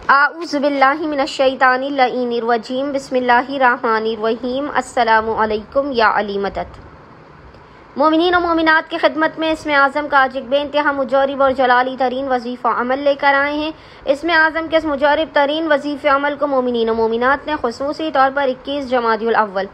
اعوذ باللہ من الشیطان اللعین الرجیم بسم اللہ الرحمن الرحیم السلام علیکم یا علی مدد۔ مومنین و مومنات کی خدمت میں اسم اعظم کا آج ایک بے انتہا مجرب اور جلالی ترین وظیفہ عمل لے کر آئے ہیں۔ اسم اعظم کے اس مجرب ترین وظیفہ عمل کو مومنین و مومنات نے خصوصی طور پر 21 جمادی الاول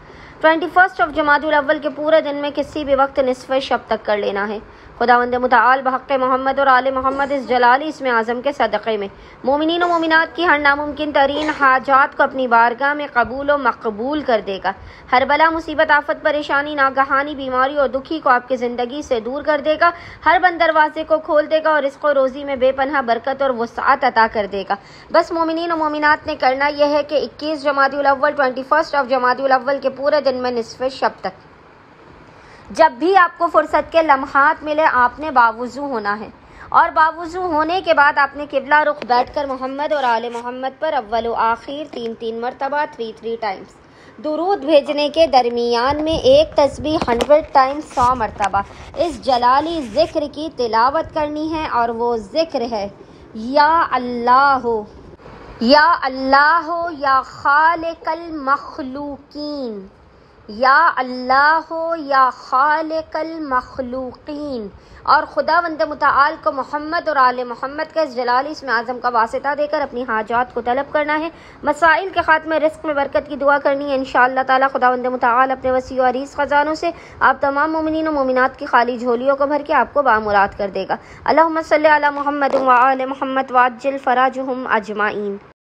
21 جمادی الاول کے پورے دن میں کسی بھی وقت نصف شب تک کر لینا ہے۔ خداوند متعال بحق محمد اور آل محمد اس جلالی اسم اعظم کے صدقے میں مومنین و مومنات کی ہر ناممکن ترین حاجات کو اپنی بارگاہ میں قبول و مقبول کر دے گا۔ ہر بلا مصیبت آفت پریشانی ناگہانی بیماری اور دکھی کو آپ کی زندگی سے دور کر دے گا۔ ہر بند دروازے کو کھول دے گا اور رزق و روزی میں بے پناہ برکت اور وسعت عطا کر دے گا۔ بس مومنین و مومنات نے کرنا یہ ہے کہ 21 جمادی الاول 21 جمادی الاول کے پورے دن میں نصف شب تک جب بھی آپ کو فرصت کے لمحات ملے آپ نے باوضو ہونا ہے، اور باوضو ہونے کے بعد آپ نے قبلہ رخ بیٹھ کر محمد اور آل محمد پر اول و آخر 3 مرتبہ 3 ٹائمز درود بھیجنے کے درمیان میں ایک تسبیح 100 ٹائمز 100 مرتبہ اس جلالی ذکر کی تلاوت کرنی ہے، اور وہ ذکر ہے یا اللہ یا اللہ یا خالق المخلوقین، یا اللہ یا خالق المخلوقین۔ اور خداوند متعال کو محمد اور آل محمد کا اس جلالی اسم اعظم کا واسطہ دے کر اپنی حاجات کو طلب کرنا ہے، مسائل کے خاتمے رزق میں برکت کی دعا کرنی ہے۔ انشاءاللہ تعالی خداوند متعال اپنے وسیع و عریض خزانوں سے آپ تمام مومنین و مومنات کی خالی جھولیوں کو بھر کے آپ کو بامراد کر دے گا۔ اللہم صلی علی محمد و آل محمد وعجل فراجہم اجمعین۔